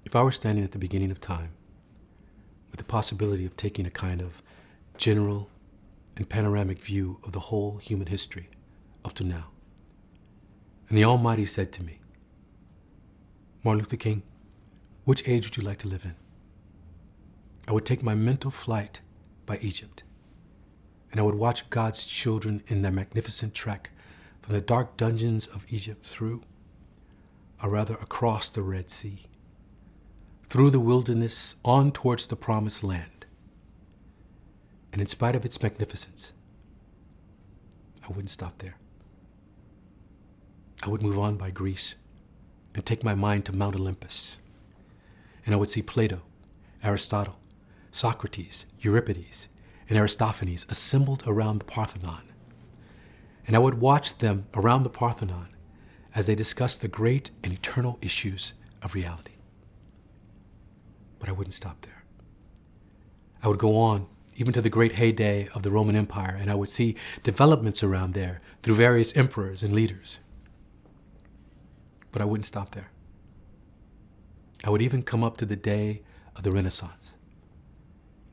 If I were standing at the beginning of time, with the possibility of taking a kind of general and panoramic view of the whole human history up to now, and the Almighty said to me, Martin Luther King, which age would you like to live in? I would take my mental flight by Egypt, and I would watch God's children in their magnificent trek from the dark dungeons of Egypt through, or rather across the Red Sea, through the wilderness on towards the promised land. And in spite of its magnificence, I wouldn't stop there. I would move on by Greece and take my mind to Mount Olympus. And I would see Plato, Aristotle, Socrates, Euripides, and Aristophanes assembled around the Parthenon. And I would watch them around the Parthenon as they discussed the great and eternal issues of reality. But I wouldn't stop there. I would go on even to the great heyday of the Roman Empire, and I would see developments around there through various emperors and leaders. But I wouldn't stop there. I would even come up to the day of the Renaissance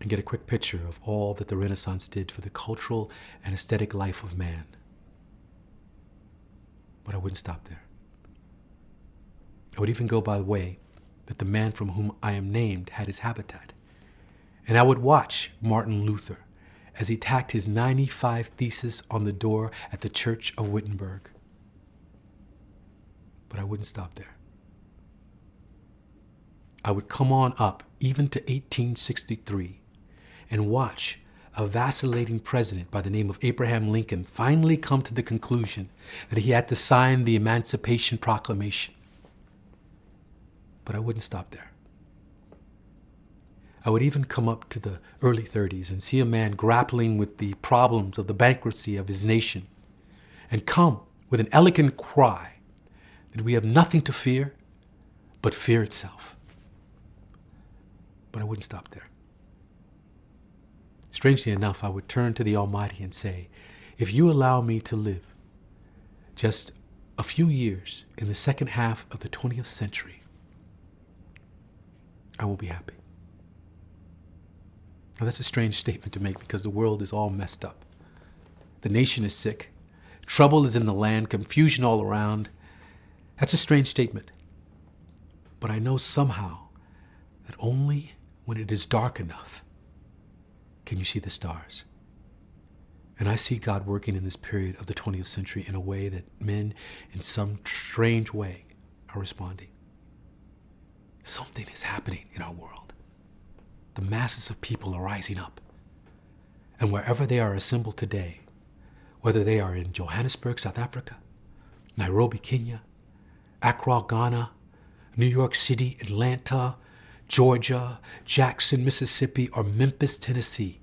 and get a quick picture of all that the Renaissance did for the cultural and aesthetic life of man. But I wouldn't stop there. I would even go by the way that the man from whom I am named had his habitat. And I would watch Martin Luther as he tacked his 95 Theses on the door at the Church of Wittenberg. But I wouldn't stop there. I would come on up even to 1863 and watch a vacillating president by the name of Abraham Lincoln finally come to the conclusion that he had to sign the Emancipation Proclamation. But I wouldn't stop there. I would even come up to the early 30s and see a man grappling with the problems of the bankruptcy of his nation and come with an eloquent cry that we have nothing to fear but fear itself. But I wouldn't stop there. Strangely enough, I would turn to the Almighty and say, if you allow me to live just a few years in the second half of the 20th century, I will be happy. Now that's a strange statement to make because the world is all messed up. The nation is sick. Trouble is in the land, confusion all around. That's a strange statement. But I know somehow that only when it is dark enough can you see the stars. And I see God working in this period of the 20th century in a way that men, in some strange way, are responding. Something is happening in our world. The masses of people are rising up. And wherever they are assembled today, whether they are in Johannesburg, South Africa, Nairobi, Kenya, Accra, Ghana, New York City, Atlanta, Georgia, Jackson, Mississippi, or Memphis, Tennessee,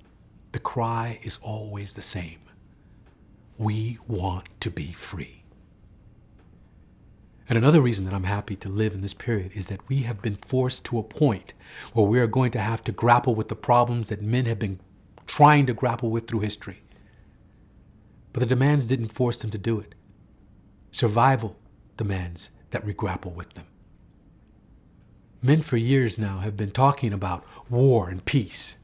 the cry is always the same. We want to be free. And another reason that I'm happy to live in this period is that we have been forced to a point where we are going to have to grapple with the problems that men have been trying to grapple with through history. But the demands didn't force them to do it. Survival demands that we grapple with them. Men for years now have been talking about war and peace.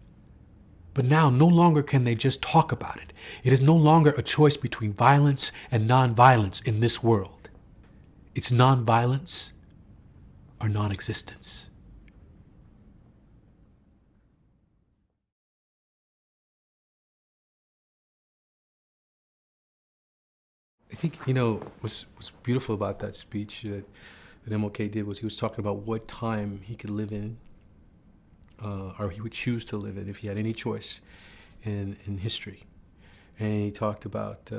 But now no longer can they just talk about it. It is no longer a choice between violence and nonviolence in this world. It's nonviolence or non-existence. I think, what's beautiful about that speech that MLK did was he was talking about what time he could live in, or he would choose to live in if he had any choice in history. And he talked about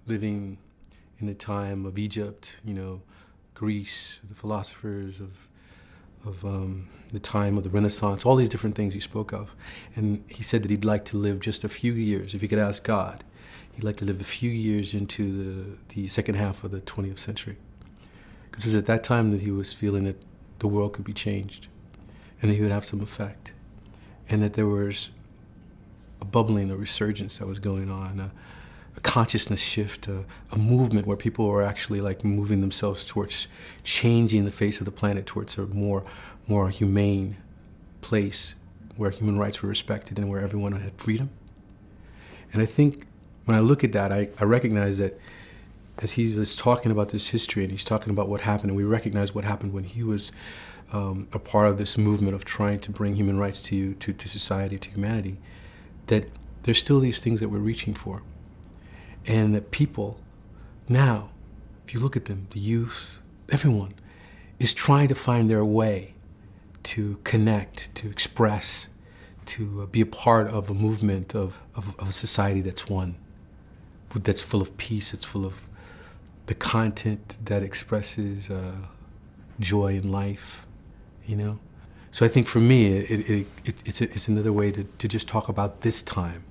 living in the time of Egypt, Greece, the philosophers of the time of the Renaissance, all these different things he spoke of. And he said that he'd like to live just a few years, if he could ask God, he'd like to live a few years into the second half of the 20th century. Because it was at that time that he was feeling that the world could be changed and that he would have some effect. And that there was a bubbling, a resurgence that was going on, a consciousness shift, a movement where people are actually like moving themselves towards changing the face of the planet towards a more humane place where human rights were respected and where everyone had freedom. And I think when I look at that, I recognize that as he's talking about this history and he's talking about what happened, and we recognize what happened when he was a part of this movement of trying to bring human rights to society, to humanity, that there's still these things that we're reaching for. And that people now, if you look at them, the youth, everyone, is trying to find their way to connect, to express, to be a part of a movement of a society that's one, that's full of peace, that's full of the content that expresses joy in life, you know? So I think for me, it's another way to just talk about this time.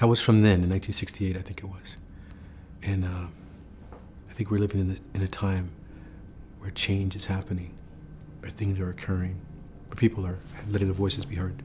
That was from then, in 1968, I think it was. And I think we're living in a time where change is happening, where things are occurring, where people are letting their voices be heard.